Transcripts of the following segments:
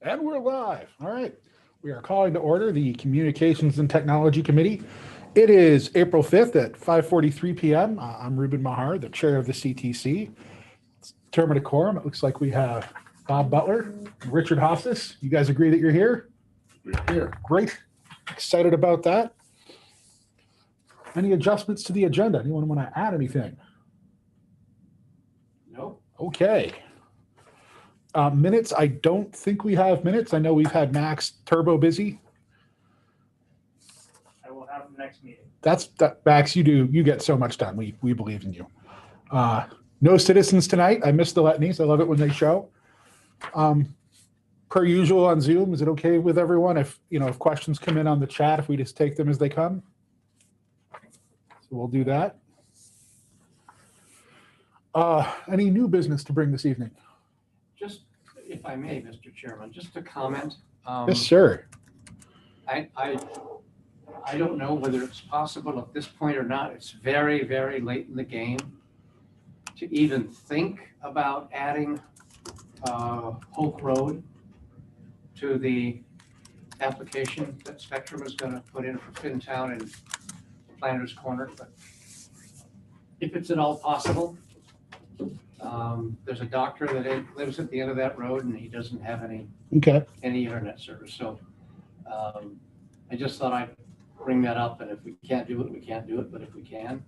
And we're live. All right. We are calling to order the Communications and Technology Committee. It is April 5th at 5:43 p.m. I'm Ruben Mahar, the chair of the CTC. Term of the quorum. It looks like we have Bob Butler, Richard Hofstas. You guys agree that you're here? Here. Great. Excited about that. Any adjustments to the agenda? Anyone want to add anything? No. Okay. Minutes, I don't think we have minutes. I know we've had Max turbo busy. I will have the next meeting. Max, you get so much done. We believe in you. No citizens tonight. I missed the Letnies. I love it when they show. Per usual on Zoom, is it okay with everyone if questions come in on the chat, if we just take them as they come? So we'll do that. Any new business to bring this evening? Just, if I may, Mr. Chairman, just a comment. Yes, sir. I don't know whether it's possible at this point or not. It's very, very late in the game to even think about adding Hope Road to the application that Spectrum is going to put in for Finntown and Flanders Corner. But if it's at all possible, there's a doctor that lives at the end of that road and he doesn't have any internet service. So I just thought I'd bring that up, and if we can't do it, we can't do it, but if we can,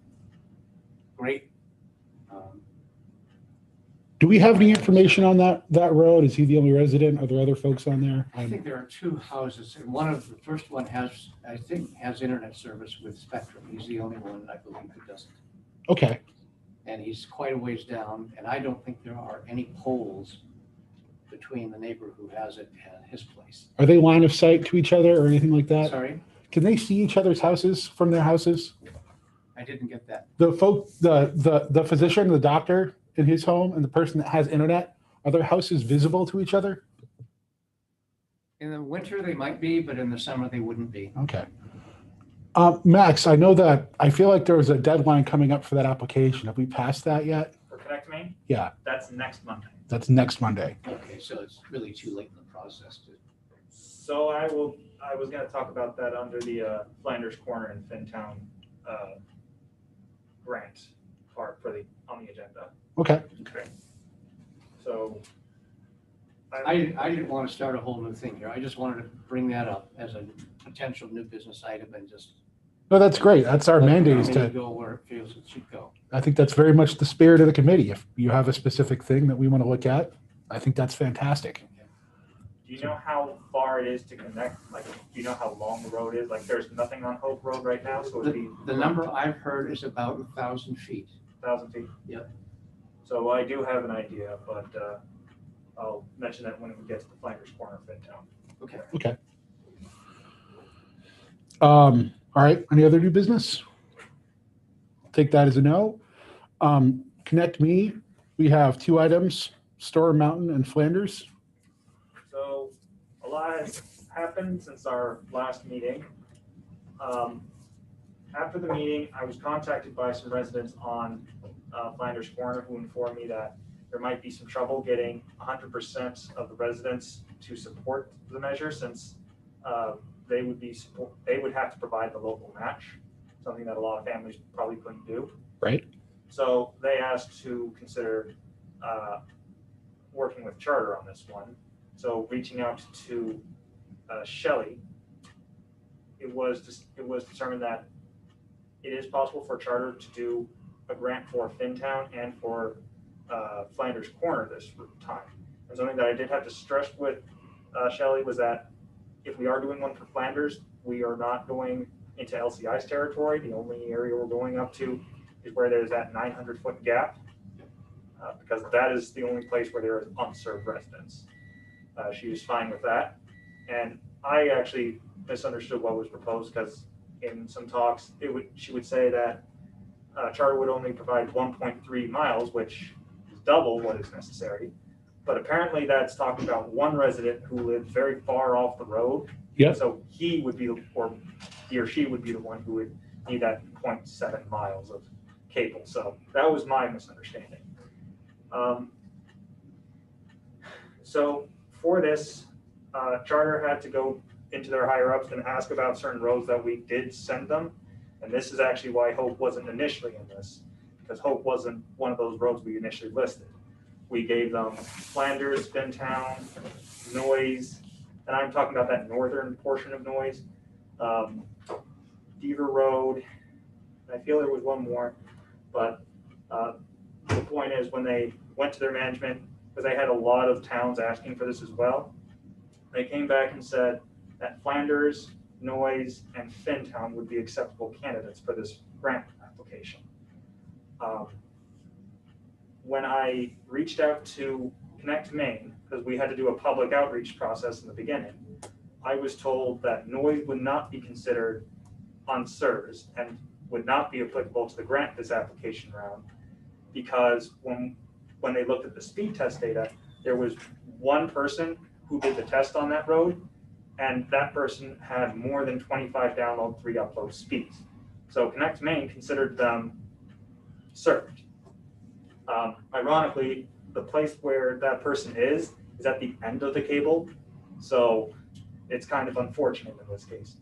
great. Do we have any information on that road? Is he the only resident? Are there other folks on there? I think there are two houses, and the first one has internet service with Spectrum. He's the only one, I believe, who doesn't. Okay. And he's quite a ways down, and I don't think there are any poles between the neighbor who has it and his place. Are they line of sight to each other or anything like that? Sorry? Can they see each other's houses from their houses? I didn't get that. The physician, the doctor in his home, and the person that has internet, are their houses visible to each other? In the winter, they might be, but in the summer, they wouldn't be. Okay. Max, I feel like there was a deadline coming up for that application. Have we passed that yet? For Connect Main? Yeah. That's next Monday. That's next Monday. Okay, so it's really too late in the process to. So I was going to talk about that under the Flanders Corner and Finntown grant part on the agenda. Okay. Okay. So I didn't want to start a whole new thing here. I just wanted to bring that up as a potential new business item and just. No, that's great. That's our mandate is to to go where it feels it should go. I think that's very much the spirit of the committee. If you have a specific thing that we want to look at, I think that's fantastic. do you know how far it is to connect? Like, do you know how long the road is? Like, there's nothing on Hope Road right now, so it'd be The number I've heard is about 1,000 feet. 1,000 feet. Yep. So I do have an idea, but I'll mention that when we get to the Flanders Corner of Finntown. Okay. Okay. All right. Any other new business? Take that as a no. Connect Me. We have 2 items: Storm Mountain and Flanders. So a lot has happened since our last meeting. After the meeting, I was contacted by some residents on Flanders Corner who informed me that there might be some trouble getting 100% of the residents to support the measure, since they would have to provide the local match, something that a lot of families probably couldn't do. Right. So they asked to consider working with Charter on this one. So reaching out to Shelley, it was determined that it is possible for Charter to do a grant for Finntown and for Flanders Corner this time. And something that I did have to stress with Shelley was that if we are doing one for Flanders, we are not going into LCI's territory. The only area we're going up to is where there's that 900-foot gap, because that is the only place where there is unserved residents. She was fine with that. And I actually misunderstood what was proposed, because in some talks, she would say that Charter would only provide 1.3 miles, which is double what is necessary. But apparently that's talking about one resident who lived very far off the road. Yeah. So he would be, or he or she would be the one who would need that 0.7 miles of cable. So that was my misunderstanding. So for this, Charter had to go into their higher ups and ask about certain roads that we did send them. And this is actually why Hope wasn't initially in this, because Hope wasn't one of those roads we initially listed. We gave them Flanders, Fintown, Noise, and I'm talking about that northern portion of Noise, Beaver Road. I feel there was one more, but the point is when they went to their management, because they had a lot of towns asking for this as well, they came back and said that Flanders, Noise, and Fintown would be acceptable candidates for this grant application. When I reached out to Connect Maine, because we had to do a public outreach process in the beginning, I was told that Noise would not be considered on SERS and would not be applicable to the grant this application round, because when they looked at the speed test data, there was one person who did the test on that road, and that person had more than 25 download, 3 upload speeds. So Connect Maine considered them served. Ironically, the place where that person is at the end of the cable, so it's kind of unfortunate in this case.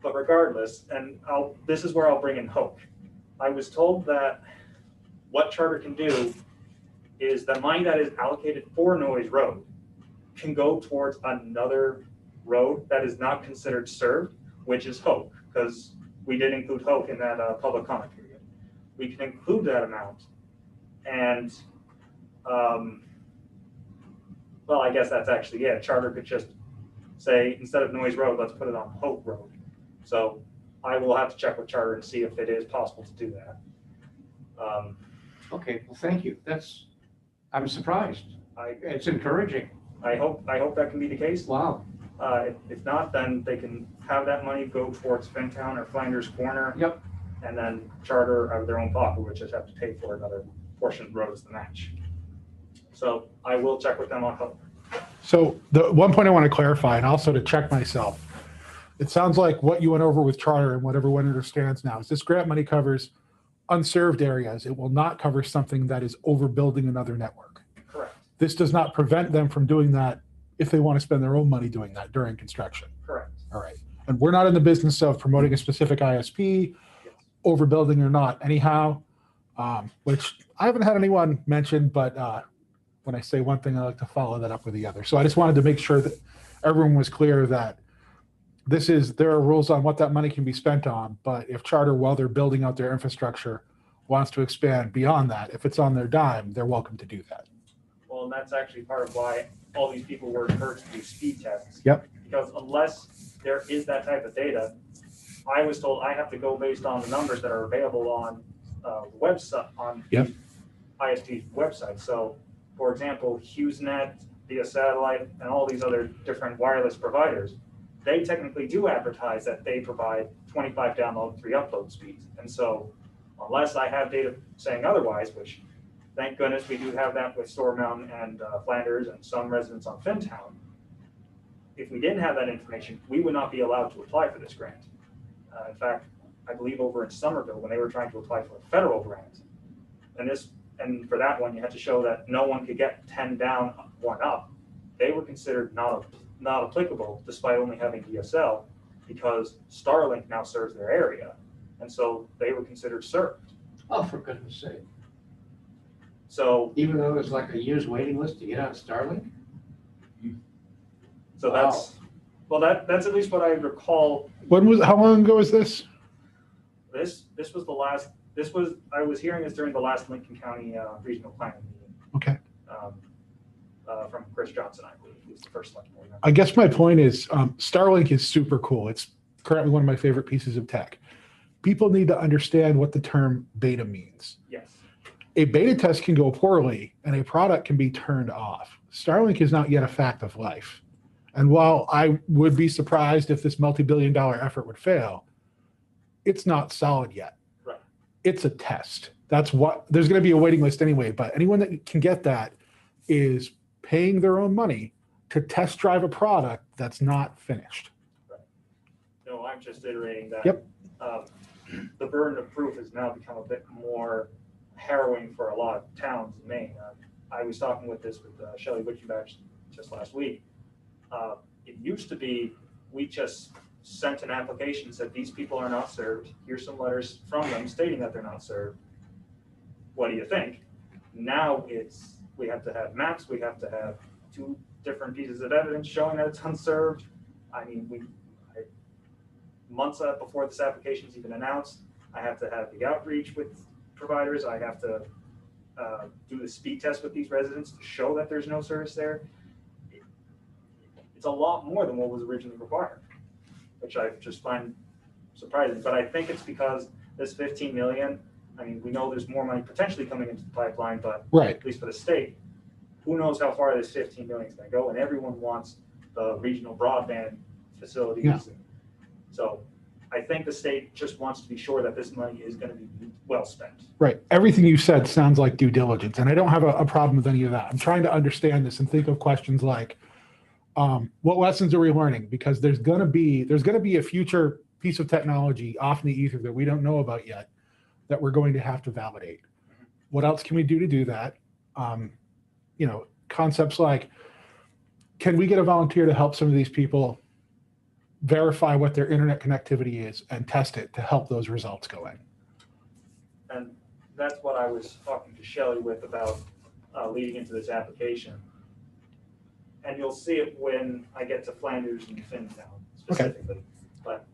But regardless, and this is where I'll bring in Hope. I was told that what Charter can do is the money that is allocated for Noise Road can go towards another road that is not considered served, which is Hope, because we did include Hope in that public comment period. We can include that amount, and well, I guess that's actually it. Charter could just say, instead of Noise Road, let's put it on Hope Road. So I will have to check with Charter and see if it is possible to do that. Okay, well, thank you. I'm surprised. It's encouraging. I hope that can be the case. Wow. If not, then they can have that money go towards Fintown or Flanders Corner. Yep. And then Charter out of their own pocket would just have to pay for another portion of the road as the match. So I will check with them on Hope. So the one point I want to clarify, and also to check myself, it sounds like what you went over with Charter and what everyone understands now is this grant money covers unserved areas. It will not cover something that is overbuilding another network. Correct. This does not prevent them from doing that if they want to spend their own money doing that during construction. Correct. All right. And we're not in the business of promoting a specific ISP, Yes. overbuilding or not anyhow, which I haven't had anyone mention, but when I say one thing, I like to follow that up with the other. So I just wanted to make sure that everyone was clear that there are rules on what that money can be spent on, but if Charter, while they're building out their infrastructure, wants to expand beyond that, if it's on their dime, they're welcome to do that. Well, and that's actually part of why all these people were encouraged to do speed tests. Yep. Because unless there is that type of data, I was told I have to go based on the numbers that are available on the website, on Yep. ISP's website. So, for example, HughesNet, via satellite, and all these other different wireless providers, they technically do advertise that they provide 25 download, 3 upload speeds. And so unless I have data saying otherwise, which thank goodness we do have that with Store Mountain and Flanders and some residents on Fintown, if we didn't have that information, we would not be allowed to apply for this grant. In fact, I believe over in Somerville, when they were trying to apply for a federal grant, and for that one, you had to show that no one could get 10 down, 1 up. They were considered not applicable despite only having DSL, because Starlink now serves their area. And so they were considered served. Oh, for goodness sake. So Even though there's like a year's waiting list to get on Starlink? so Wow. that's at least what I recall. How long ago was this? This was I was hearing this during the last Lincoln County regional planning meeting. Okay. From Chris Johnson, I believe, who's the first select board member. I guess my point is Starlink is super cool. It's currently one of my favorite pieces of tech. People need to understand what the term beta means. Yes. A beta test can go poorly and a product can be turned off. Starlink is not yet a fact of life. And while I would be surprised if this multi-billion-dollar effort would fail, it's not solid yet. Right. It's a test. There's going to be a waiting list anyway, but anyone that can get that is paying their own money to test drive a product that's not finished. Right. No, I'm just iterating that. Yep. The burden of proof has now become a bit more harrowing for a lot of towns in Maine. I was talking with Shelley Witchenbach just last week. It used to be, we just sent an application, said these people are not served. Here's some letters from them stating that they're not served. What do you think? Now we have to have maps, we have to have 2 different pieces of evidence showing that it's unserved. I mean, months before this application is even announced, I have to have the outreach with providers. I have to do the speed test with these residents to show that there's no service there. It's a lot more than what was originally required, which I just find surprising. But I think it's because this 15 million, I mean, we know there's more money potentially coming into the pipeline, but Right. at least for the state, who knows how far this 15 million is going to go, and everyone wants the regional broadband facilities. Yeah. So I think the state just wants to be sure that this money is going to be well spent. Right. Everything you said sounds like due diligence, and I don't have a problem with any of that. I'm trying to understand this and think of questions like, what lessons are we learning? Because there's going to be a future piece of technology off in the ether that we don't know about yet that we're going to have to validate. What else can we do to do that? Concepts like, can we get a volunteer to help some of these people verify what their internet connectivity is and test it to help those results go in? And that's what I was talking to Shelley with about leading into this application. And you'll see it when I get to Flanders and Finntown specifically. Okay. But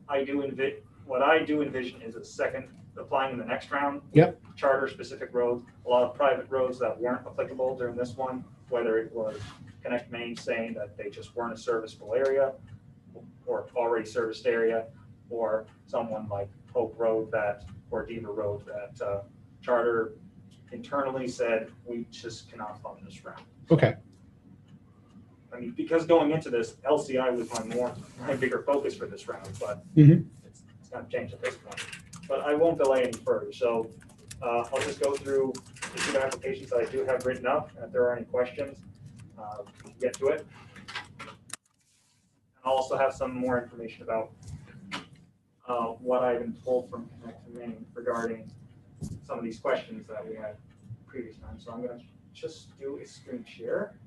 what I do envision is a second applying in the next round. Yep. Charter specific roads, a lot of private roads that weren't applicable during this one, whether it was Connect Main saying that they just weren't a serviceable area or already serviced area, or someone like Hope Road or Deaver Road that Charter internally said, we just cannot fund this round. Okay. I mean, because going into this, LCI was my bigger focus for this round, but it's going to change at this point. But I won't delay any further. So I'll just go through the 2 applications that I do have written up, and if there are any questions, we can get to it. I'll also have some more information about what I've been told from Connect to Maine regarding some of these questions that we had previous time. So I'm going to just do a screen share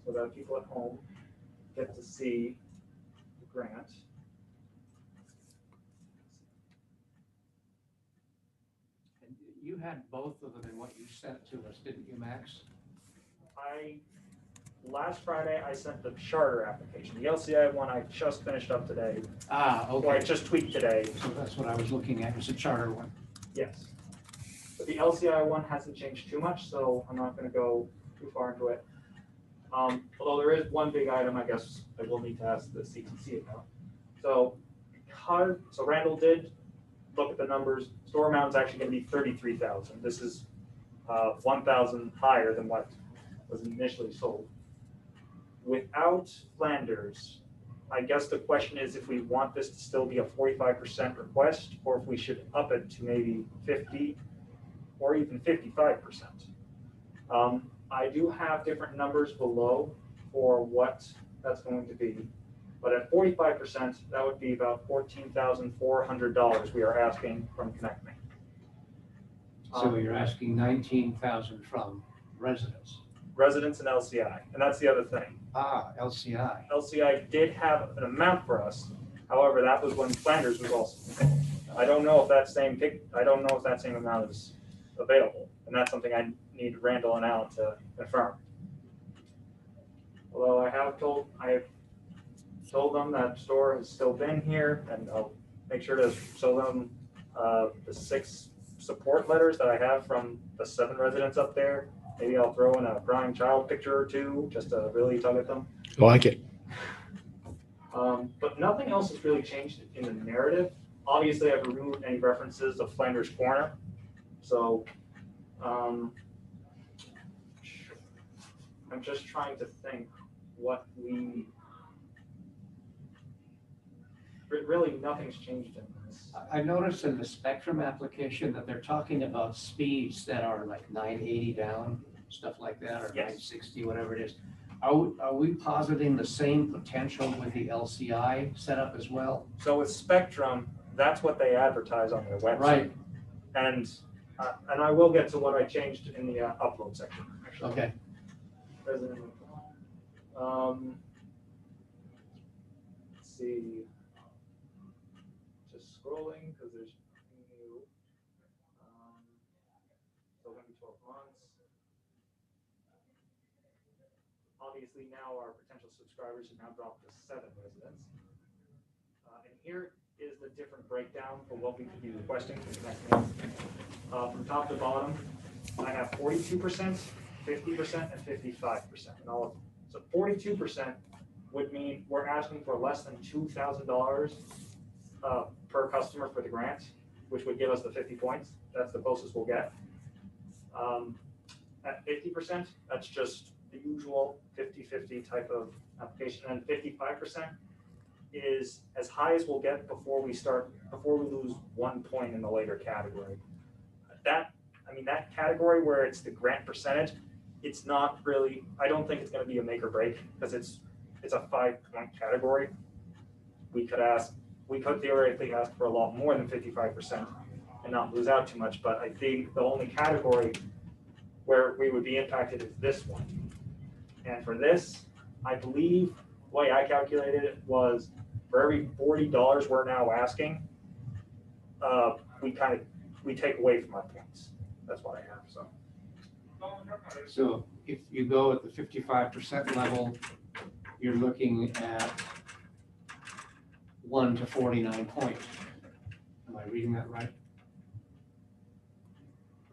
so that people at home get to see the grant. And you had both of them in what you sent to us, didn't you, Max? Last Friday, I sent the charter application. The LCI one I just finished up today. Okay. Or I just tweaked today. So that's what I was looking at, was a charter one. Yes. But the LCI one hasn't changed too much, so I'm not going to go too far into it. Although there is one big item I guess I will need to ask the CTC about. So Randall did look at the numbers. Store amount is actually going to be 33,000. This is 1,000 higher than what was initially sold. Without Flanders, I guess the question is if we want this to still be a 45% request, or if we should up it to maybe 50 or even 55%. I do have different numbers below for what that's going to be, but at 45%, that would be about $14,400 we are asking from Connect Me. So you're asking 19,000 from residents. Residents and LCI, and that's the other thing. LCI. LCI did have an amount for us. However, that was when Flanders was also. I don't know if that same amount is available, and that's something I need Randall and Alan to confirm. Although I have told them that store has still been here, and I'll make sure to show them the 6 support letters that I have from the 7 residents up there. Maybe I'll throw in a crying child picture or 2 just to really tug at them. I like it. But nothing else has really changed in the narrative. Obviously, I've removed any references of Flanders Corner. So I'm just trying to think what really nothing's changed in this. I noticed in the Spectrum application that they're talking about speeds that are like 980 down, stuff like that, or Yes. 960, whatever it is. Are we positing the same potential with the LCI setup as well? So with Spectrum, that's what they advertise on their website. Right. And I will get to what I changed in the upload section. Actually. Okay. obviously now our potential subscribers have now dropped to 7 residents. And here is the different breakdown for what we could be requesting for the next month. From top to bottom, I have 42%, 50%, and 55%. And all of them. So 42% would mean we're asking for less than $2,000 per customer for the grant, which would give us the 50 points. That's the closest we'll get. At 50%, that's just the usual 50-50 type of application. And 55% is as high as we'll get before we lose 1 point in the later category. That category where it's the grant percentage, it's not really, I don't think it's going to be a make or break because it's a 5-point category. We could theoretically ask for a lot more than 55% and not lose out too much, but I think the only category where we would be impacted is this one. And for this, I believe the way I calculated it was for every $40 we're now asking, we take away from our points. That's what I have. So if you go at the 55% level, you're looking at 1 to 49 points. Am I reading that right?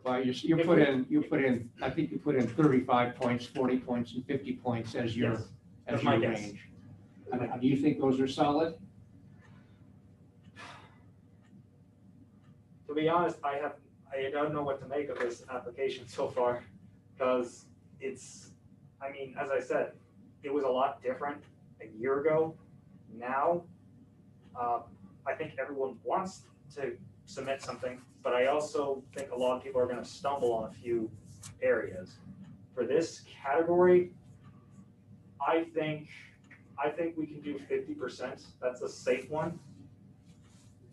Well, you put in, I think you put in 35 points, 40 points, and 50 points as your, Yes, as that's my your guess. range. Do you think those are solid? To be honest, I don't know what to make of this application so far because as I said, it was a lot different a year ago. Now, I think everyone wants to submit something, but I also think a lot of people are going to stumble on a few areas. For this category, I think we can do 50%. That's a safe one.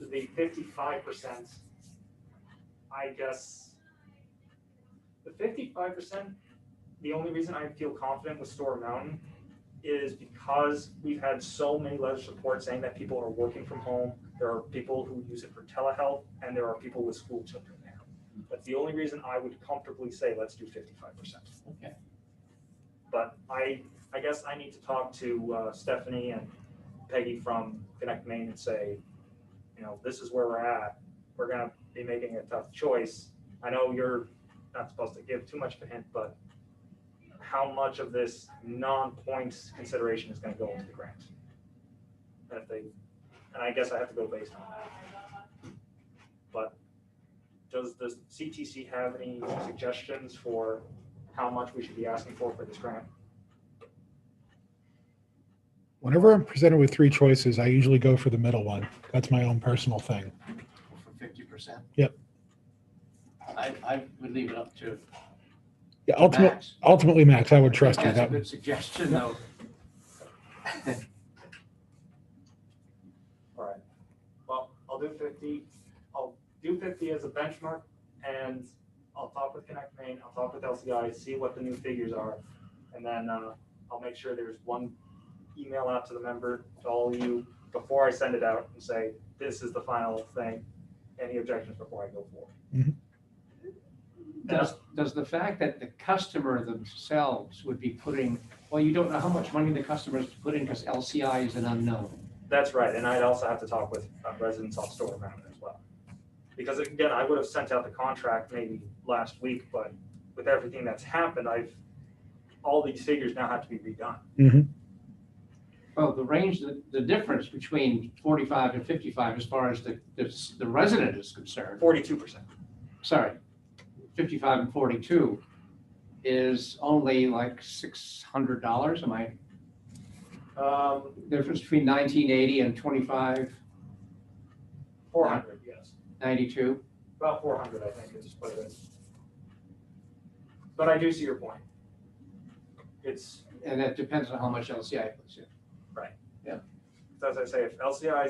The 55%, I guess, the 55%, the only reason I feel confident with Store Mountain is because we've had so many letters of support saying that people are working from home. There are people who use it for telehealth, and there are people with school children now. That's the only reason I would comfortably say let's do 55%. Okay. But I guess I need to talk to Stephanie and Peggy from Connect Maine and say, this is where we're at. We're going to be making a tough choice. I know you're not supposed to give too much of a hint, but how much of this non-points consideration is going to go into the grant? And I guess I have to go based on that. But does the CTC have any suggestions for how much we should be asking for this grant? Whenever I'm presented with 3 choices, I usually go for the middle one. That's my own personal thing. For 50%? Yep. I would leave it up to Yeah, Max. ultimately, Max, I would trust you. That's a That good suggestion, though. All right. Well, I'll do 50. I'll do 50 as a benchmark, and I'll talk with Connect Maine. I'll talk with LCI, see what the new figures are, and then I'll make sure there's one email out to the member, to all of you, before I send it out and say, this is the final thing. Any objections before I go forward? Does the fact that the customer themselves would be putting, well, you don't know how much money the customers put in because LCI is an unknown. That's right, and I'd also have to talk with residents on Store Mountain as well. Because again, I would have sent out the contract maybe last week, but with everything that's happened, all these figures now have to be redone. Mm-hmm. Well, the range, the difference between 45 and 55 as far as the resident is concerned. 42%. Sorry, 55 and 42 is only like $600. Am I? Difference between 1980 and 25. 400, yes. 92. About 400, I think, is what it is. But I do see your point. And that depends on how much LCI puts in. Right. Yeah. So as I say, if LCI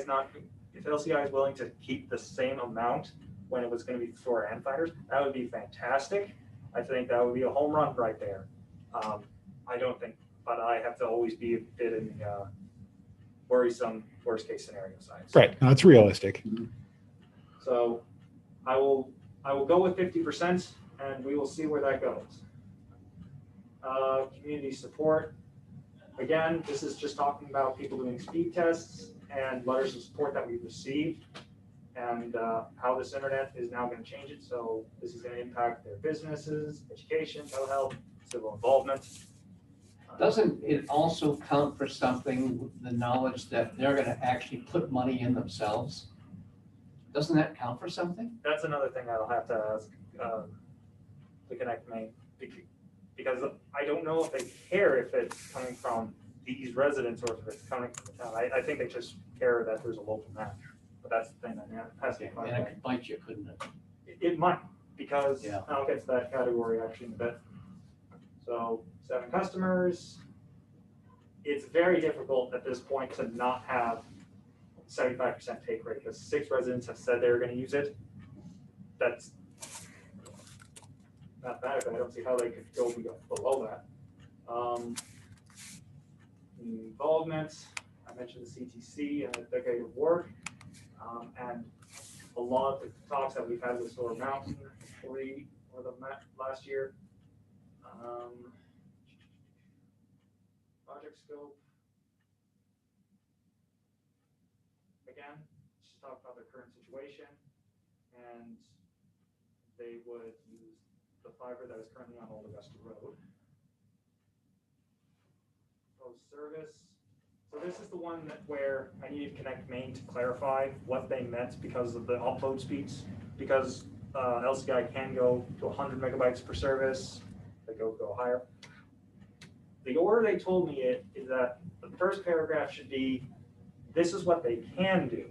is willing to keep the same amount when it was going to be store and finders, that would be fantastic. I think that would be a home run right there. I don't think, but I have to always be a bit in the worrisome worst case scenario side. Right. No, it's realistic. So I will go with 50%, and we will see where that goes. Community support. again, this is just talking about people doing speed tests and letters of support that we've received, and how this internet is now going to change it. So this is going to impact their businesses, education, telehealth, civil involvement. Doesn't it also count for something, the knowledge that they're gonna actually put money in themselves? Doesn't that count for something? That's another thing I'll have to ask the Connect Main, because I don't know if they care if it's coming from these residents or if it's coming from the town. I think they just care that there's a local match. But that's the thing, that has to be And clarified. it could bite you, couldn't it? It might, because Yeah. I'll get to that category actually in a bit. So 7 customers. It's very difficult at this point to not have 75% take rate, because 6 residents have said they're going to use it. That's mathematically, I don't see how they could go below that. Involvement, I mentioned the CTC and a decade of work, and a lot of the talks that we've had with Store Mountain, 3 or the last year. Project scope. Again, just talk about their current situation, and they would use the fiber that is currently on Old Augusta Road. Post service. So this is the one where I needed Connect Main to clarify what they meant because of the upload speeds. Because LCI can go to 100 megabytes per service, they go higher. The order they told me is that the first paragraph should be, this is what they can do.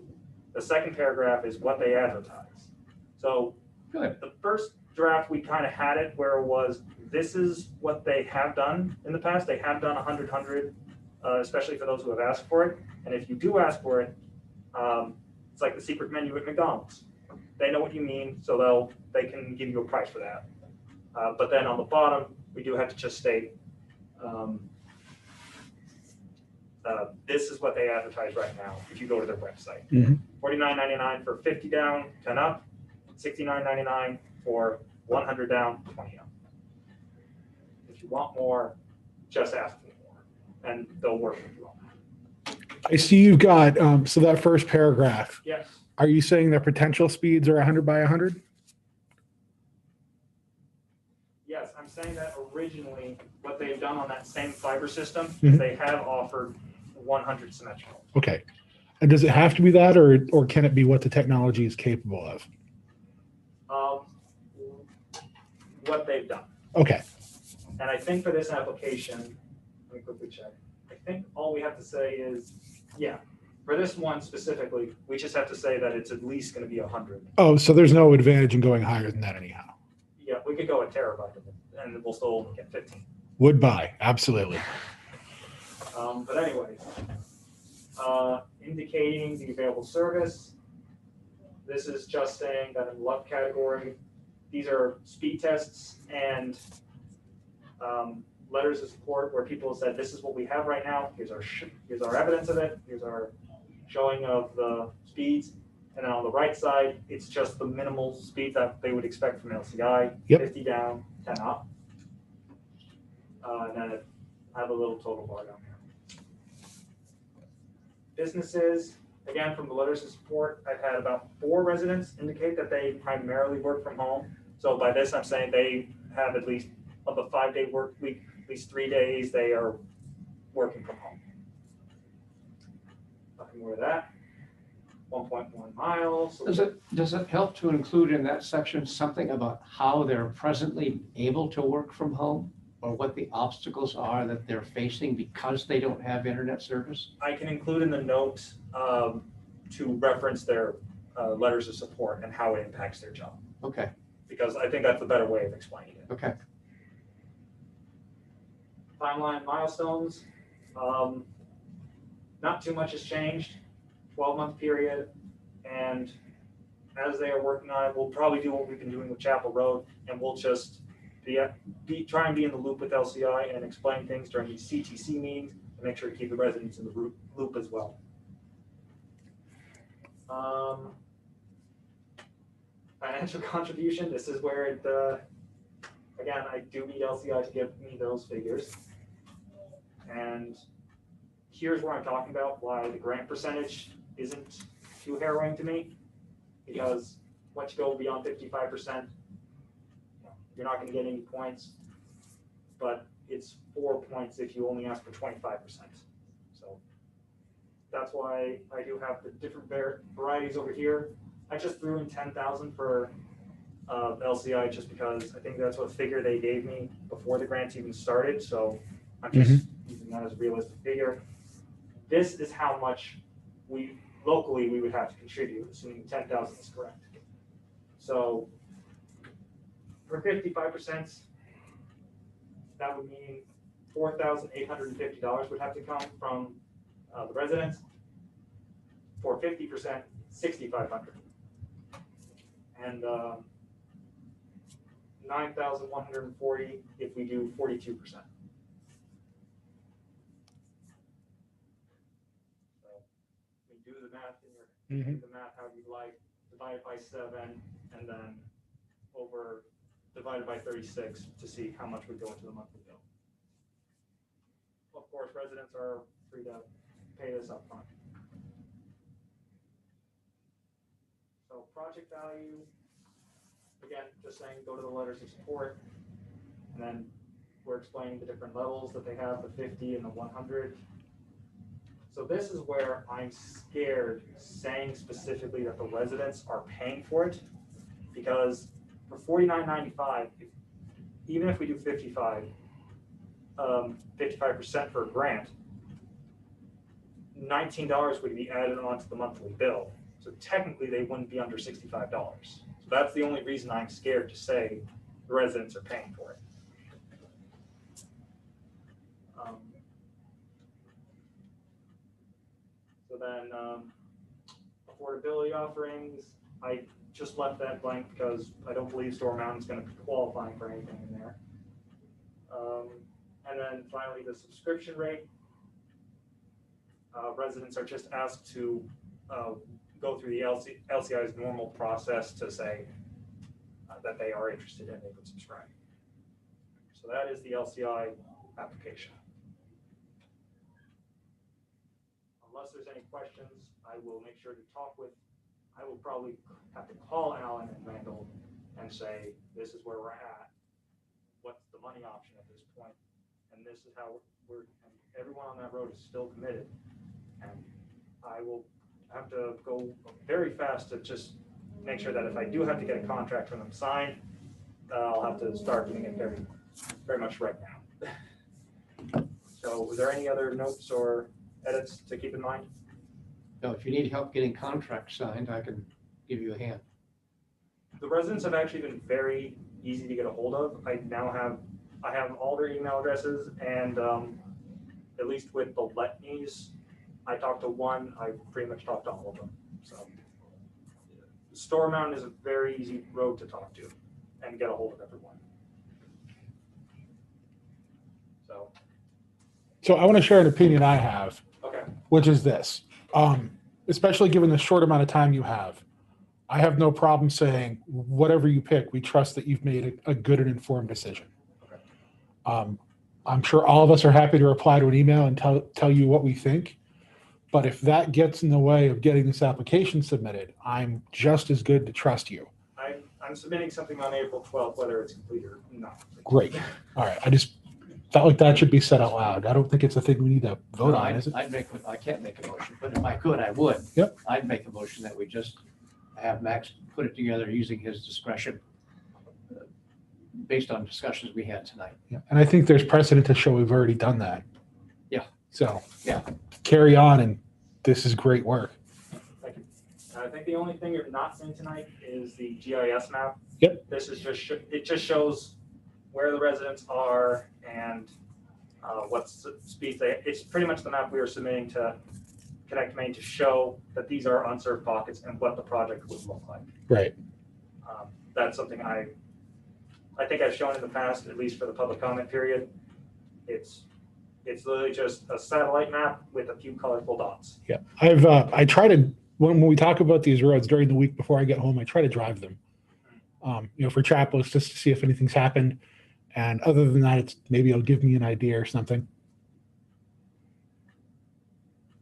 The second paragraph is what they advertise. So Good. the first draft, we kind of had it where it was, this is what they have done in the past. They have done 100, especially for those who have asked for it. And if you do ask for it, it's like the secret menu at McDonald's. They know what you mean, so they can give you a price for that. But then on the bottom, we do have to just state, this is what they advertise right now if you go to their website. Mhm. $49.99 for 50 down, 10 up. $69.99 for 100 down, 20 up. If you want more, just ask for more, and they'll work with you on that. I see you've got, so that first paragraph, Yes. are you saying their potential speeds are 100 by 100? Yes, I'm saying that originally, what they've done on that same fiber system, Mhm. they have offered 100 symmetrical. Okay. And does it have to be that, or can it be what the technology is capable of? What they've done. Okay. And I think for this application, let me quickly check. I think all we have to say is, yeah, for this one specifically, we just have to say that it's at least going to be 100. Oh, so there's no advantage in going higher than that anyhow. Yeah, we could go a terabyte and we'll still only get 15. Would buy, absolutely. But anyways, indicating the available service. This is just saying that in the left category, these are speed tests and letters of support where people said, this is what we have right now. Here's our evidence of it. Here's our showing of the speeds. And then on the right side, it's just the minimal speed that they would expect from LCI, Yep. 50 down, 10 up. And then I have a little total bar down here. Businesses, again, from the letters of support, I've had about 4 residents indicate that they primarily work from home. So by this, I'm saying they have at least of the 5-day work week, at least 3 days they are working from home. Nothing more of that. 1.1 miles. Does it help to include in that section something about how they're presently able to work from home? Or what the obstacles are that they're facing because they don't have internet service? I can include in the note to reference their letters of support and how it impacts their job. Okay, Because I think that's the better way of explaining it. okay. Timeline milestones. Not too much has changed. 12-month period. And as they are working on it, we'll probably do what we've been doing with Chapel Road, and we'll just try and be in the loop with LCI and explain things during these CTC meetings and make sure to keep the residents in the loop as well. Financial contribution, this is where it, again, I do need LCI to give me those figures. And here's where I'm talking about why the grant percentage isn't too harrowing to me. Because once you go beyond 55%, you're not going to get any points. But it's 4 points if you only ask for 25%. So that's why I do have the different varieties over here. I just threw in 10,000 for LCI just because I think that's what figure they gave me before the grants even started. So I'm just using that as a realistic figure. This is how much we locally we would have to contribute, assuming 10,000 is correct. So for 55%, that would mean $4,850 would have to come from the residents. For 50%, $6,500, and 9,140 if we do 42%. So we do the math in your do the math how you'd like, divide it by 7, and then divided by 36 to see how much would go into the monthly bill. Of course, residents are free to pay this up front. So project value, again, just saying go to the letters of support, and then we're explaining the different levels that they have, the 50 and the 100. So this is where I'm scared saying specifically that the residents are paying for it, because for $49.95, even if we do 55% for a grant, $19 would be added onto the monthly bill. So technically they wouldn't be under $65. So that's the only reason I'm scared to say the residents are paying for it. So then affordability offerings, I just left that blank because I don't believe Store Mountain is going to be qualifying for anything in there. And then finally, the subscription rate. Residents are just asked to go through the LCI's normal process to say that they are interested and they would subscribe. So that is the LCI application. Unless there's any questions, I will make sure to talk with, I will probably have to call Alan and Randall and say, this is where we're at. What's the money option at this point? And this is how and everyone on that road is still committed. And I will have to go very fast to just make sure that if I do have to get a contract from them signed, I'll have to start doing it very, very much right now. So was there any other notes or edits to keep in mind? No, if you need help getting contracts signed, I can give you a hand. The residents have actually been very easy to get a hold of. I have all their email addresses, and at least with the let me's, I talked to one, I pretty much talked to all of them. So Store Mountain is a very easy road to talk to and get a hold of everyone. So I want to share an opinion I have, Okay. which is this. Especially given the short amount of time you have, I have no problem saying whatever you pick, we trust that you've made a good and informed decision. Okay. I'm sure all of us are happy to reply to an email and tell you what we think. But if that gets in the way of getting this application submitted, I'm just as good to trust you. I'm submitting something on April 12th, whether it's complete or not. Great. All right. I just felt like that should be said out loud. I don't think it's a thing we need to vote No, on, is it? I can't make a motion, but if I could, I would. Yep. I'd make a motion that we just have Max put it together using his discretion based on discussions we had tonight. Yeah. And I think there's precedent to show we've already done that. Yeah. So yeah, carry on, and this is great work. Thank you. I think the only thing you're not seeing tonight is the GIS map. Yep. This is just it just shows where the residents are and what speeds it's pretty much the map we are submitting to Connect Maine to show that these are unserved pockets and what the project would look like. Right. That's something I think I've shown in the past, at least for the public comment period. It's literally just a satellite map with a few colorful dots. Yeah. I try to, when we talk about these roads during the week before I get home, I try to drive them, for Chapless, just to see if anything's happened. And other than that, maybe it'll give me an idea or something.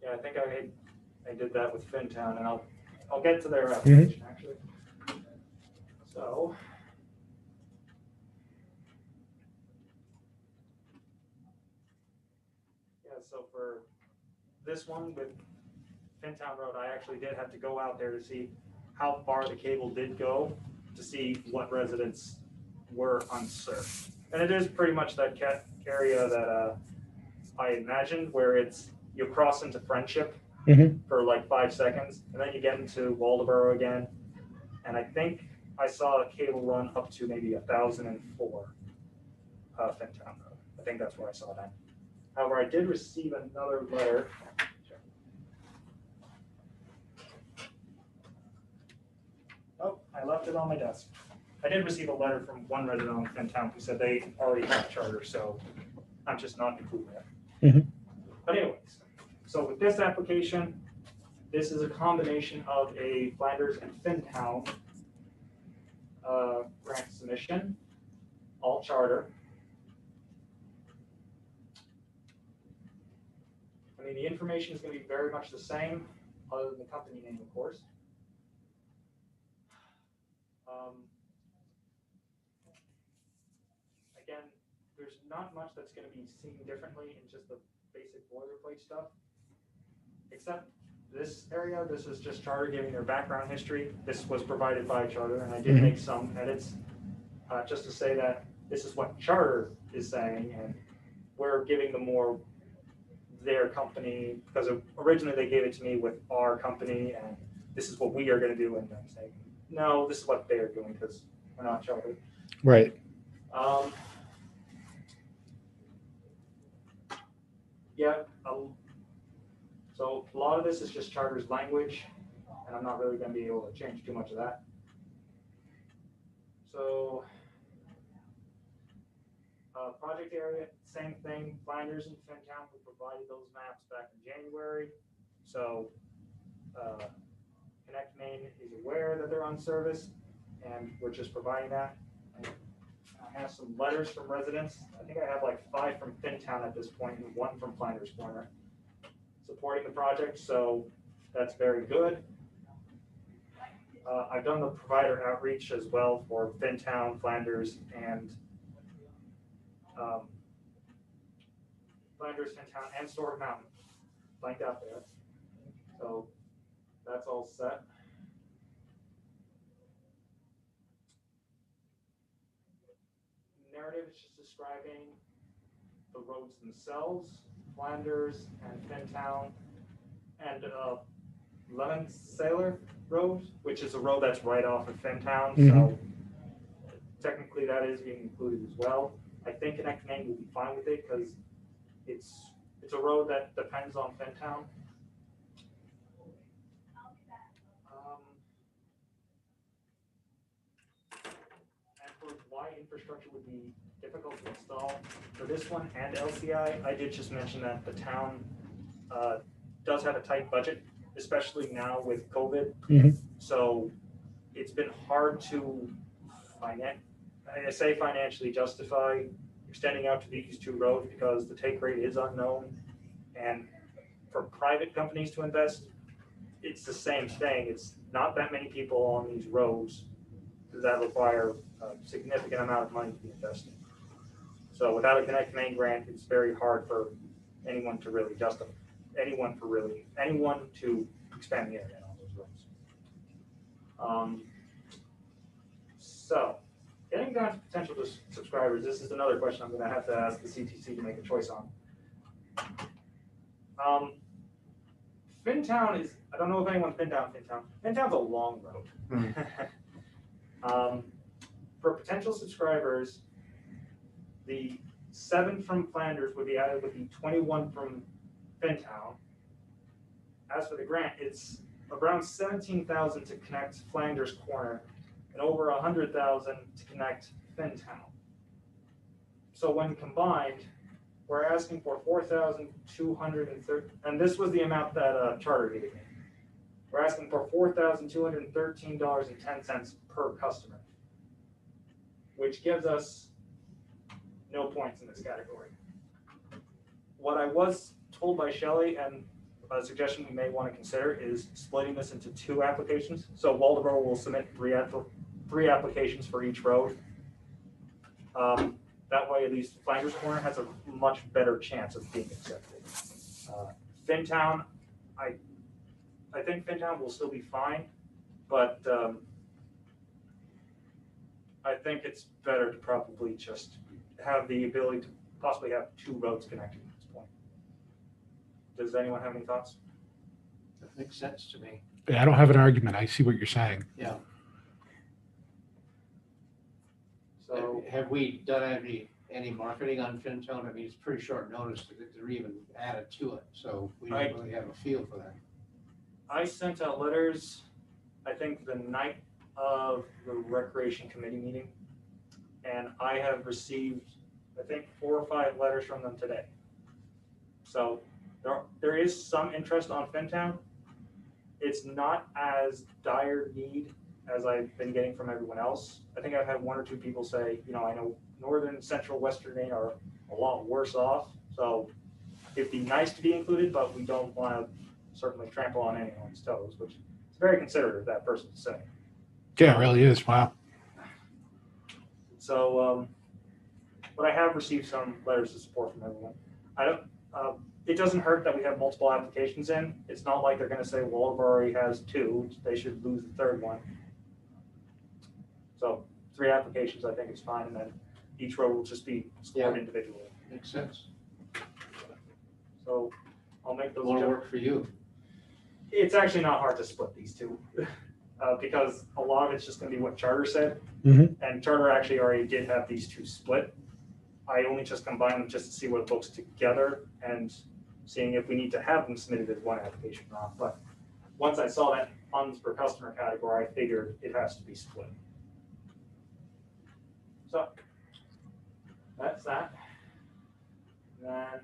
Yeah, I think I did that with Fintown, and I'll get to their application actually. So. Yeah, so for this one with Fintown Road, I actually did have to go out there to see how far the cable did go to see what residents were unserved. And it is pretty much that area that I imagined, where you cross into Friendship for like 5 seconds, and then you get into Waldoboro again. And I think I saw a cable run up to maybe 1004 Fintown Road. I think that's where I saw that. However, I did receive another letter. Oh, I left it on my desk. I did receive a letter from one resident on Fintown who said they already have a charter, so I'm just not including that. But anyways, so with this application, this is a combination of a Flanders and Fintown grant submission, all charter. I mean, the information is going to be very much the same, other than the company name, of course. Again, there's not much that's going to be seen differently in just the basic boilerplate stuff, except this area. This is just Charter giving their background history. This was provided by Charter, and I did make some edits just to say that this is what Charter is saying, and we're giving them more their company, because originally they gave it to me with our company, and this is what we are going to do, and I'm saying, no, this is what they're doing because we're not Charter. Right. Yeah, so a lot of this is just Charter's language, and I'm not really going to be able to change too much of that. So, project area, same thing. Flanders and Fintown, we provided those maps back in January. So, Connect Main is aware that they're on service, and we're just providing that. And I have some letters from residents. I think I have like 5 from Fintown at this point and 1 from Flanders Corner supporting the project, so that's very good. I've done the provider outreach as well for Fintown, Flanders, and Fintown, and Sword Mountain. Blanked out there. So that's all set. Narrative is just describing the roads themselves, Flanders and Fintown, and Lemon Sailor Road, which is a road that's right off of Fintown. So technically that is being included as well. I think Connect Main will be fine with it because it's a road that depends on Fintown. And for why infrastructure would be difficult to install for this one and LCI, I did just mention that the town does have a tight budget, especially now with COVID. So it's been hard to financially justify extending out to these 2 roads because the take rate is unknown. And for private companies to invest, it's the same thing. It's not that many people on these roads that require a significant amount of money to be invested. So without a Connect Main grant, it's very hard for anyone to really justify, anyone to expand the area on those roads. So getting down to potential subscribers, this is another question I'm going to have to ask the CTC to make a choice on. Fintown is, I don't know if anyone's been down Fintown. Fintown's a long road. For potential subscribers, the 7 from Flanders would be added with the 21 from Fintown. As for the grant, it's around 17,000 to connect Flanders Corner and over 100,000 to connect Fintown. So when combined, we're asking for 4,230, and this was the amount that Charter gave me. We're asking for $4,213.10 per customer, which gives us no points in this category. What I was told by Shelley, and a suggestion you may want to consider is splitting this into 2 applications. So Waldeboro will submit 3 applications for each road. That way, at least Flanders Corner has a much better chance of being accepted. Fintown, I think Fintown will still be fine, but I think it's better to probably just have the ability to possibly have 2 roads connecting at this point. Does anyone have any thoughts? That makes sense to me. Yeah, I don't have an argument. I see what you're saying. Yeah. So Have we done any marketing on Fintone? I mean, it's pretty short notice that they're even added to it, so we don't really have a feel for that. I sent out letters, I think the night of the Recreation Committee meeting, and I have received, I think, 4 or 5 letters from them today. So there is some interest on Fintown. It's not as dire need as I've been getting from everyone else. I think I've had 1 or 2 people say, you know, I know Northern, Central, Western Maine are a lot worse off, so it'd be nice to be included, but we don't want to certainly trample on anyone's toes, which is very considerate of that person to say. Yeah, it really is. Wow. So, but I have received some letters of support from everyone. I don't. It doesn't hurt that we have multiple applications in. It's not like they're going to say Waldeboro already has 2. They should lose the 3rd one. So 3 applications, I think is fine, and then each road will just be scored individually. Makes sense. So I'll make those. More work for you. It's actually not hard to split these 2 because a lot of it's just going to be what Charter said, and Charter actually already did have these 2 split. I only just combined them just to see what it looks together and seeing if we need to have them submitted as 1 application or not. But once I saw that funds per customer category, I figured it has to be split. So that's that. Then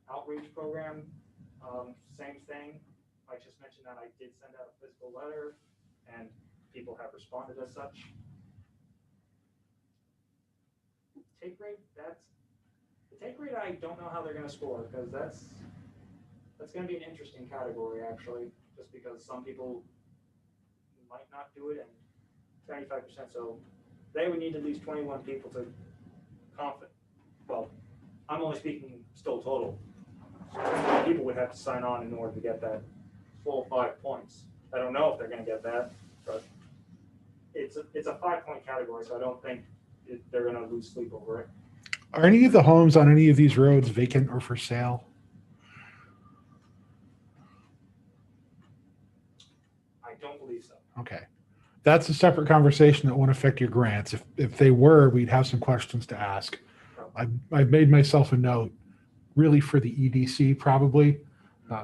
outreach program, same thing. I just mentioned that I did send out a physical letter and people have responded as such. Take rate, the take rate, I don't know how they're going to score because that's going to be an interesting category actually, just because some people might not do it and 95%. So they would need at least 21 people to confident. Well, I'm only speaking still total. So people would have to sign on in order to get that full 5 points. I don't know if they're going to get that, but it's a 5-point category, so I don't think they're going to lose sleep over it. Are any of the homes on any of these roads vacant or for sale? I don't believe so. Okay. That's a separate conversation that won't affect your grants. If they were, we'd have some questions to ask. I've made myself a note, really for the EDC probably.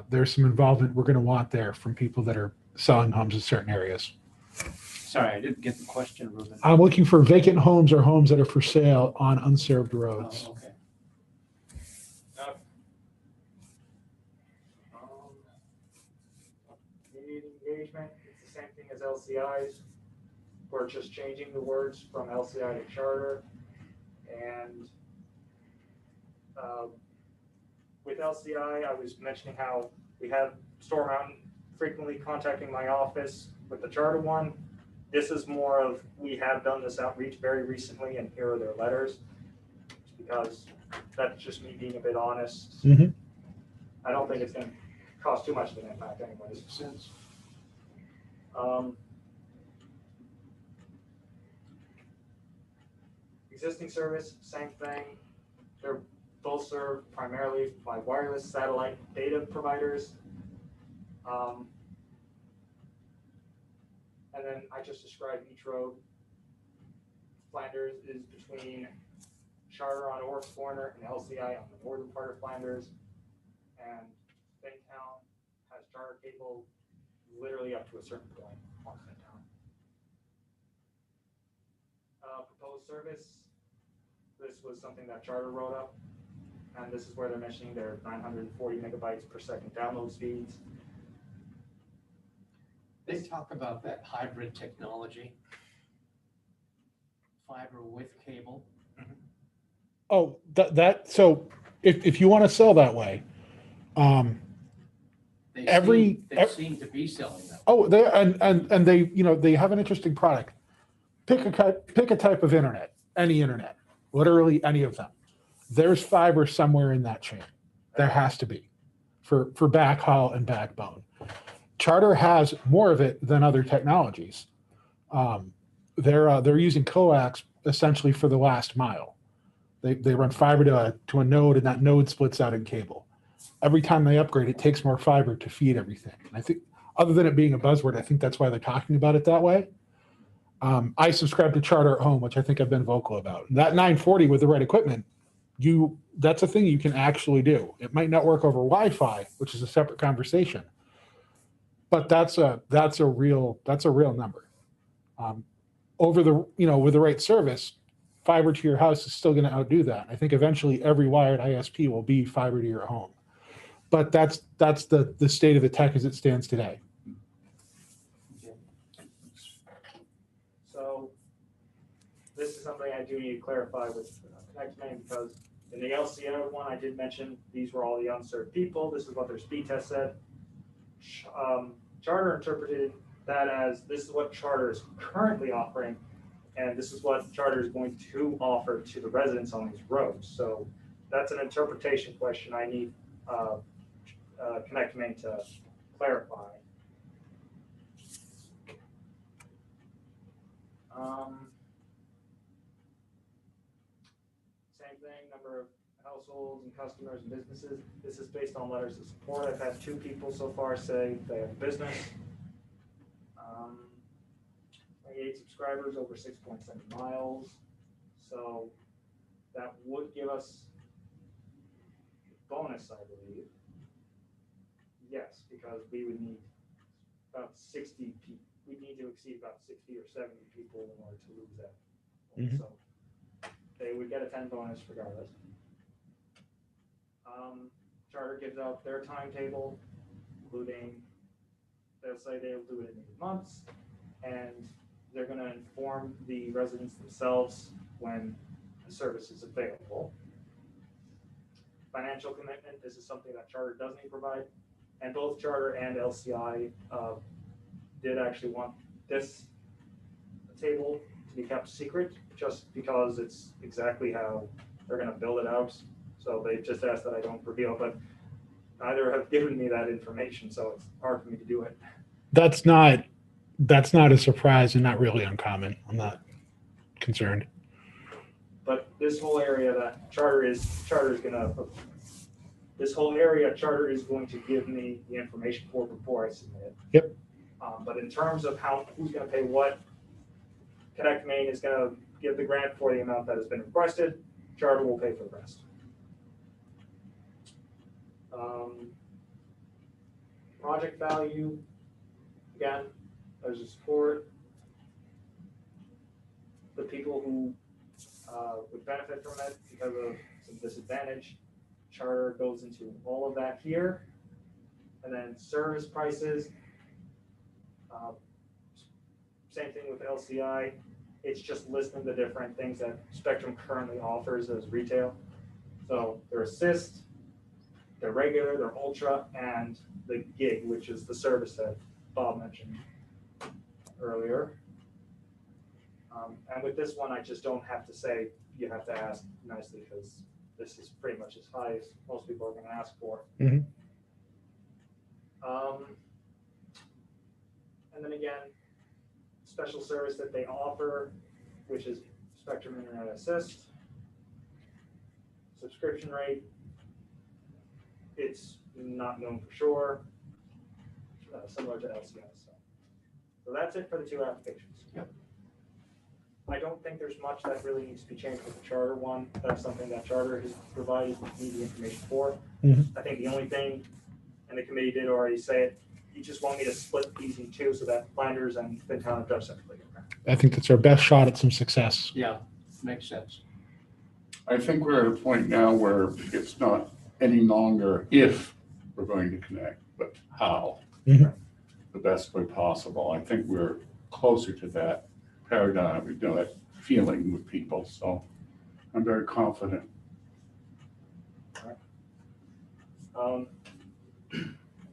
There's some involvement we're going to want there from people that are selling homes in certain areas. Sorry, I didn't get the question, Ruben. I'm looking for vacant homes or homes that are for sale on unserved roads. Oh, okay. Community engagement, it's the same thing as LCIs. We're just changing the words from LCI to charter. And with LCI, I was mentioning how we have Storm Mountain frequently contacting my office with the charter one. This is more of, we have done this outreach very recently and here are their letters, because that's just me being a bit honest. I don't think it's going to cost too much of an impact anyways. Makes sense. Existing service, same thing. They're both served primarily by wireless satellite data providers. And then I just described each road. Flanders is between Charter on Orf's Corner and LCI on the northern part of Flanders. And Fintown has Charter cable literally up to a certain point on Fintown. Proposed service, this was something that Charter wrote up. And this is where they're mentioning their 940 megabytes per second download speeds. They talk about that hybrid technology, fiber with cable. Oh, so if you want to sell that way, They Every- seem to be selling them. Oh, they and they, they have an interesting product. Pick a type of internet, any internet, literally any of them. There's fiber somewhere in that chain. There has to be for backhaul and backbone. Charter has more of it than other technologies. They're using coax essentially for the last mile. They run fiber to a node, and that node splits out in cable. Every time they upgrade, it takes more fiber to feed everything. And I think, other than it being a buzzword, I think that's why they're talking about it that way. I subscribe to Charter at home, which I think I've been vocal about. That 940 with the right equipment, that's a thing you can actually do. It might not work over Wi-Fi, which is a separate conversation, but that's a real number. Over with the right service, fiber to your house is still going to outdo that. I think eventually every wired ISP will be fiber to your home. But that's the state of the tech as it stands today. So this is something I do need to clarify with ConnectMain, because in the LCO one, I did mention these were all the unserved people. This is what their speed test said. Charter interpreted that as this is what Charter is currently offering, and this is what Charter is going to offer to the residents on these roads. So that's an interpretation question I need ConnectMain to clarify. Same thing, number of households and customers and businesses. This is based on letters of support. I've had 2 people so far say they have a business. 28 subscribers over 6.7 miles. So that would give us a bonus, I believe. Yes, because we would need about 60 people. We need to exceed about 60 or 70 people in order to lose that. Mhm. So they would get a 10 bonus regardless. Charter gives out their timetable, including they'll say they'll do it in 8 months, and they're going to inform the residents themselves when the service is available. Financial commitment, this is something that Charter does need to provide, and both Charter and LCI did actually want this table to be kept secret, just because it's exactly how they're going to build it out. So they just asked that I don't reveal, but neither have given me that information, so it's hard for me to do it. That's not a surprise and not really uncommon. I'm not concerned. But this whole area that Charter is going to give me the information for before I submit it. Yep. But in terms of who's going to pay what, ConnectMain is going to give the grant for the amount that has been requested. Charter will pay for the rest. Project value, again, there's a support. The people who would benefit from it because of some disadvantage. Charter goes into all of that here. And then service prices, same thing with LCI. It's just listing the different things that Spectrum currently offers as retail. So their Assist, their regular, their Ultra, and the Gig, which is the service that Bob mentioned earlier. And with this one, I just don't have to say, you have to ask nicely, because this is pretty much as high as most people are going to ask for. Mm-hmm. And then again, special service that they offer, which is Spectrum Internet Assist. Subscription rate, it's not known for sure, similar to LCS. So that's it for the 2 applications. Yep. I don't think there's much that really needs to be changed with the Charter one. That's something that Charter has provided me the information for. Mm-hmm. I think the only thing, and the committee did already say it, you just want me to split these in 2 so that Flanders and Fintown are done separately. I think that's our best shot at some success. Yeah, makes sense. I think we're at a point now where it's not any longer if we're going to connect, but how, Mhm. the best way possible. I think we're closer to that paradigm, that feeling with people. So I'm very confident.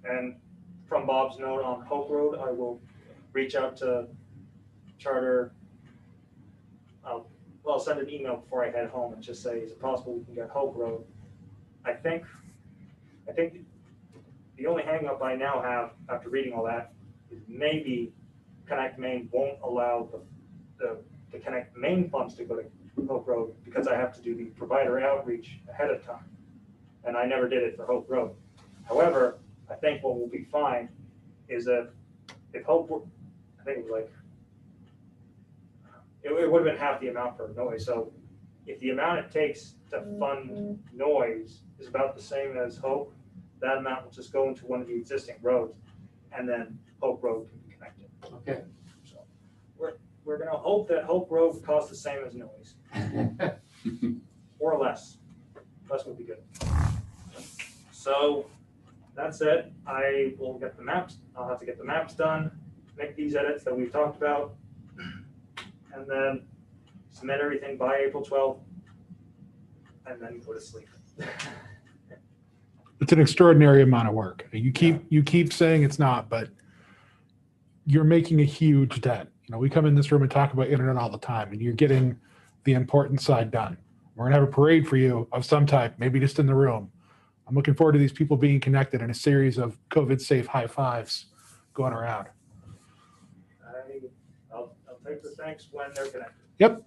And from Bob's note on Hope Road, I will reach out to Charter. I'll send an email before I head home and just say, is it possible we can get Hope Road? I think the only hangup I now have after reading all that is maybe Connect Main won't allow the Connect Main funds to go to Hope Road because I have to do the provider outreach ahead of time. And I never did it for Hope Road. However, I think what will be fine is that if Hope, I think it was like, it would have been half the amount for noise. So if the amount it takes to fund noise is about the same as Hope, that amount will just go into one of the existing roads, and then Hope Road can be connected. Okay. So we're going to hope that Hope Road costs the same as noise, or less. Less would be good. So that's it. I will get the maps. I'll have to get the maps done, make these edits that we've talked about, and then submit everything by April 12th, and then go to sleep. It's an extraordinary amount of work. You keep saying it's not, but you're making a huge dent. You know, we come in this room and talk about internet all the time, and you're getting the important side done. We're gonna have a parade for you of some type, maybe just in the room. I'm looking forward to these people being connected in a series of COVID-safe high fives going around. I'll take the thanks when they're connected. Yep.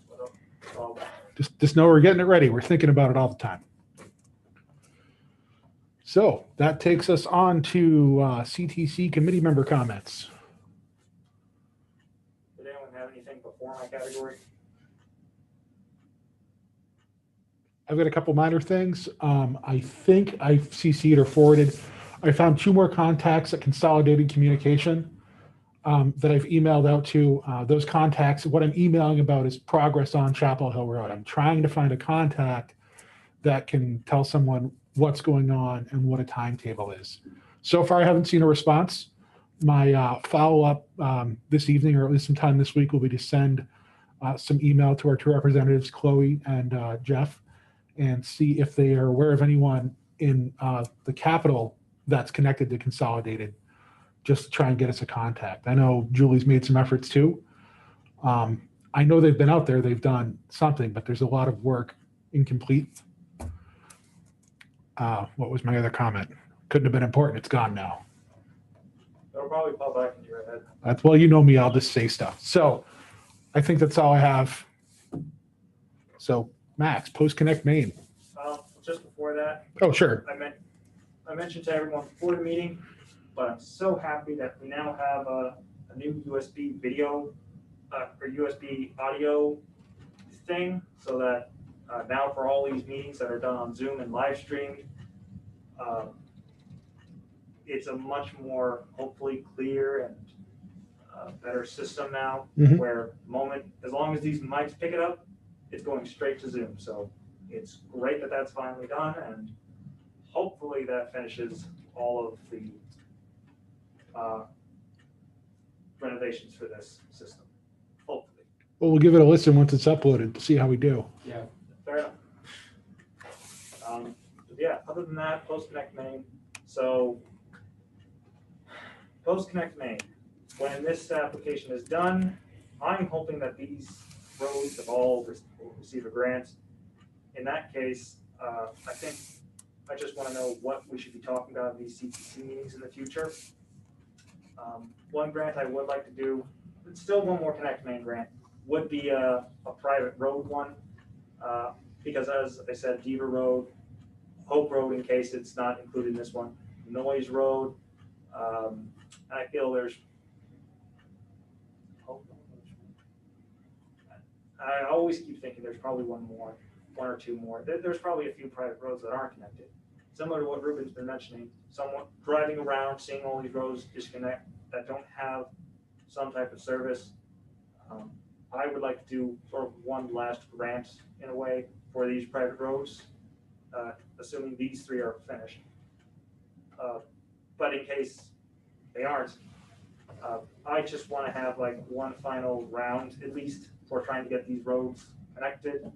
Just know we're getting it ready. We're thinking about it all the time. So that takes us on to CTC committee member comments. Did anyone have anything before my category? I've got a couple minor things. I think I CC'd or forwarded. I found 2 more contacts at Consolidated Communication that I've emailed out to. Those contacts, what I'm emailing about is progress on Chapel Hill Road. I'm trying to find a contact that can tell someone what's going on and what a timetable is. So far, I haven't seen a response. My follow-up this evening, or at least sometime this week, will be to send some email to our 2 representatives, Chloe and Jeff, and see if they are aware of anyone in the Capitol that's connected to Consolidated, just to try and get us a contact. I know Julie's made some efforts too. I know they've been out there, they've done something, but there's a lot of work incomplete. What was my other comment? Couldn't have been important, it's gone now. It'll probably pop back into your head. That's, well, you know me, I'll just say stuff. So I think that's all I have. So Max, post-connect main. Just before that, Oh, sure. I mentioned to everyone before the meeting, but I'm so happy that we now have a new USB video or USB audio thing, so that now for all these meetings that are done on Zoom and live streamed, it's a much more hopefully clear and better system now, where as long as these mics pick it up, it's going straight to Zoom. So it's great that that's finally done, and hopefully that finishes all of the renovations for this system. Hopefully. Well, we'll give it a listen once it's uploaded to see how we do. Yeah. Fair enough. But yeah, other than that, post-connect main. So post-connect main, when this application is done, I'm hoping that these roads have all receive a grant. In that case, I think I just want to know what we should be talking about in these CTC meetings in the future. One grant I would like to do, but still one more Connect Main grant, would be a private road one. Because as I said, Deaver Road, Hope Road, in case it's not included in this one, Noise Road, and I feel there's, I always keep thinking there's probably one or two more. There's probably a few private roads that aren't connected. Similar to what Ruben's been mentioning, someone driving around, seeing all these roads disconnect that don't have some type of service. I would like to do sort of one last grant in a way for these private roads, assuming these 3 are finished. But in case they aren't, I just want to have like one final round, at least, for trying to get these roads connected.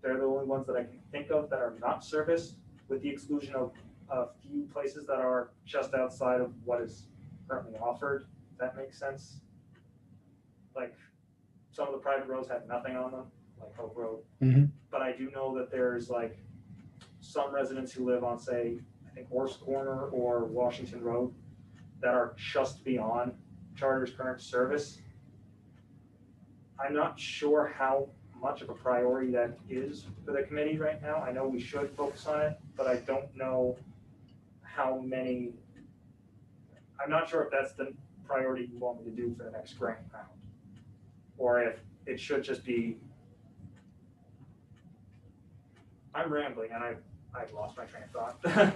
They're the only ones that I can think of that are not serviced, with the exclusion of a few places that are just outside of what is currently offered. If that makes sense. Like some of the private roads have nothing on them, like Hope Road. Mhm. But I do know that there's like some residents who live on, say, I think Horse Corner or Washington Road that are just beyond Charter's current service. I'm not sure how much of a priority that is for the committee right now. I know we should focus on it, but I don't know how many. I'm not sure if that's the priority you want me to do for the next grant round, or if it should just be. I'm rambling and I've lost my train of thought.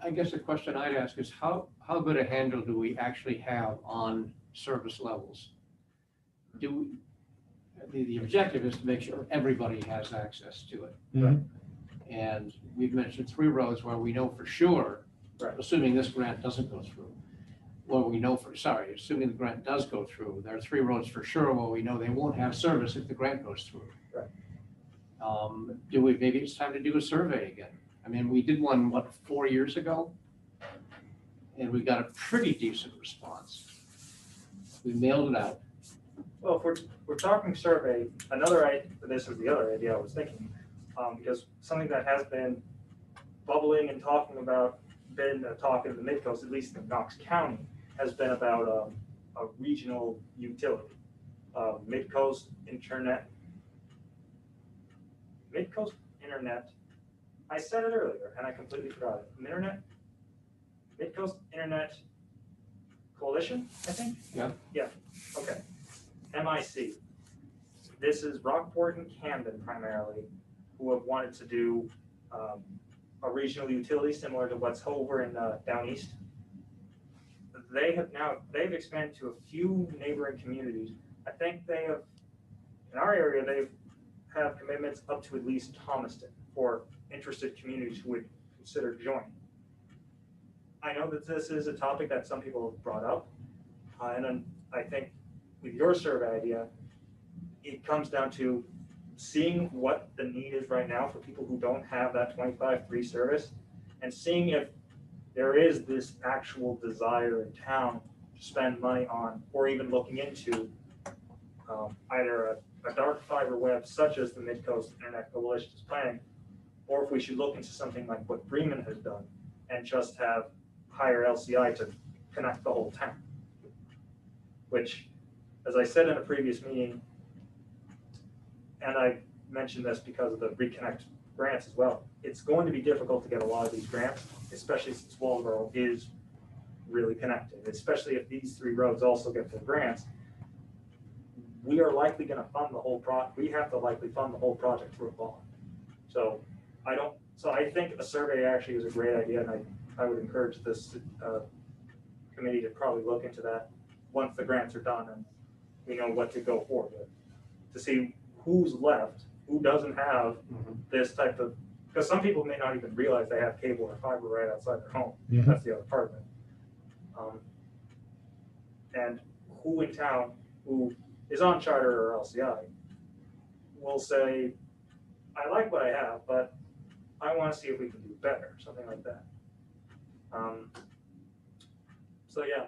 I guess the question I'd ask is how good a handle do we actually have on service levels? The objective is to make sure everybody has access to it. Mhm. And we've mentioned 3 roads where we know for sure, Right. assuming this grant doesn't go through. Assuming the grant does go through, there are 3 roads for sure where we know they won't have service if the grant goes through. Right. Maybe it's time to do a survey again. I mean, we did one, 4 years ago? And we got a pretty decent response. We mailed it out. Well, if we're talking survey, this is the other idea I was thinking, because something that has been bubbling and talking about, been a talk in the Mid-Coast, at least in Knox County, has been about a regional utility. Mid-Coast Internet. I said it earlier and I completely forgot it. Mid-Coast Internet Coalition, I think? Yeah. Yeah, okay. MIC. This is Rockport and Camden primarily, who have wanted to do a regional utility similar to what's over in down east. They've expanded to a few neighboring communities. I think they have, in our area, they have commitments up to at least Thomaston for interested communities who would consider joining. I know that this is a topic that some people have brought up, and then I think with your survey idea, it comes down to seeing what the need is right now for people who don't have that 25/3 service, and seeing if there is this actual desire in town to spend money on, or even looking into either a dark fiber web such as the Mid-Coast Internet Coalition is planning, or if we should look into something like what Bremen has done and just have higher LCI to connect the whole town. Which, as I said in a previous meeting, and I mentioned this because of the Reconnect grants as well, it's going to be difficult to get a lot of these grants, especially since Waldeboro is really connected, especially if these 3 roads also get the grants. We are likely going to fund the whole we have to likely fund the whole project through a bond. So I think a survey actually is a great idea, and I would encourage this committee to probably look into that once the grants are done and we know what to go forward with, to see who's left, who doesn't have this type of, because some people may not even realize they have cable or fiber right outside their home. Mhm. That's the other part of it. And who in town who is on Charter or LCI will say, I like what I have, but I want to see if we can do better, something like that. So yeah,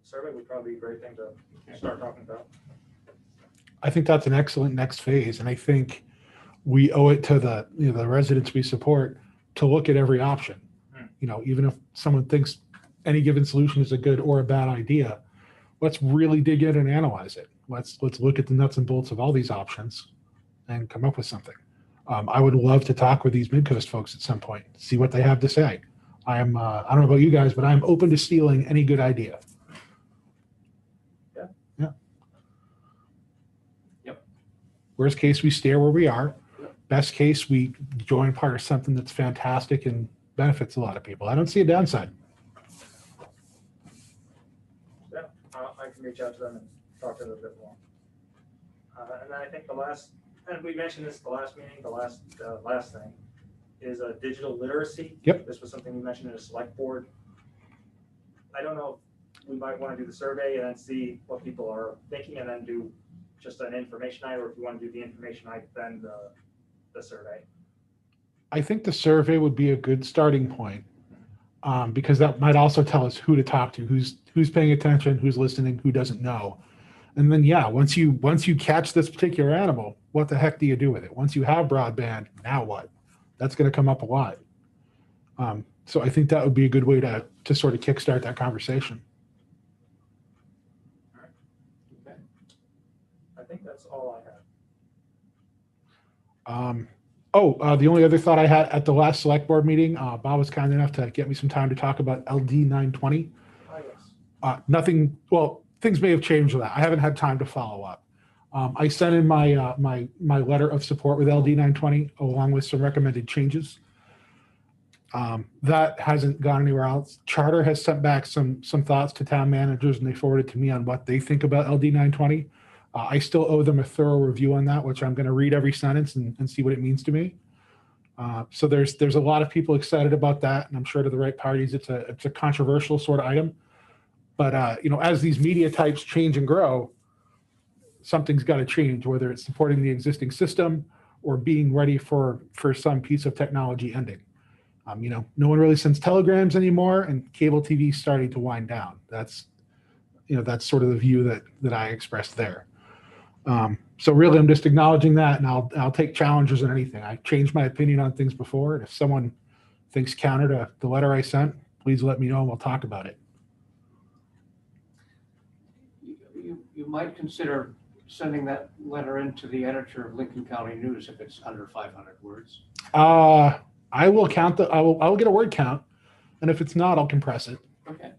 survey would probably be a great thing to start talking about. I think that's an excellent next phase, and I think we owe it to the the residents we support to look at every option. Even if someone thinks any given solution is a good or a bad idea, let's really dig in and analyze it. Let's look at the nuts and bolts of all these options and come up with something. I would love to talk with these Mid-Coast folks at some point, see what they have to say. I don't know about you guys, but I'm open to stealing any good idea. Yeah. Yep. Worst case, we stay where we are. Yep. Best case, we join part of something that's fantastic and benefits a lot of people. I don't see a downside. Yeah, I can reach out to them and talk to them a bit more. And then I think and we mentioned this the last meeting, the last thing is digital literacy. Yep. This was something we mentioned in a select board. I don't know if we might want to do the survey and then see what people are thinking and then do just an information item, or if you want to do the information item, then the survey. I think the survey would be a good starting point, because that might also tell us who to talk to, who's paying attention, who's listening, who doesn't know. And then, yeah, once you catch this particular animal, what the heck do you do with it? Once you have broadband, now what? That's going to come up a lot. So I think that would be a good way to sort of kickstart that conversation. Okay. I think that's all I have. The only other thought I had at the last select board meeting, Bob was kind enough to get me some time to talk about LD 920. Yes. Nothing, well, things may have changed with that. I haven't had time to follow up. I sent in my my letter of support with LD 920 along with some recommended changes. That hasn't gone anywhere else. Charter has sent back some thoughts to town managers, and they forwarded to me on what they think about LD 920. I still owe them a thorough review on that, which I'm going to read every sentence and see what it means to me. So there's a lot of people excited about that, and I'm sure to the right parties, it's a controversial sort of item. But as these media types change and grow, something's got to change, whether it's supporting the existing system or being ready for some piece of technology ending. No one really sends telegrams anymore, and cable TV is starting to wind down. That's sort of the view that I expressed there. So really, I'm just acknowledging that, and I'll take challenges on anything. I changed my opinion on things before, and if someone thinks counter to the letter I sent, please let me know and we'll talk about it. You might consider sending that letter in to the editor of Lincoln County News if it's under 500 words. I will count I will get a word count, and if it's not, I'll compress it. Okay.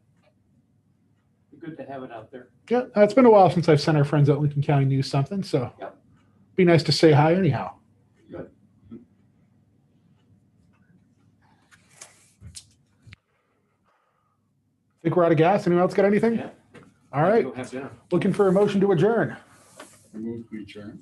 Be good to have it out there. Yeah, it's been a while since I've sent our friends at Lincoln County News something, so Yep. Be nice to say hi anyhow. Good. Think we're out of gas. Anyone else got anything? Yeah. All right. Go have dinner. Looking for a motion to adjourn. I move we adjourn.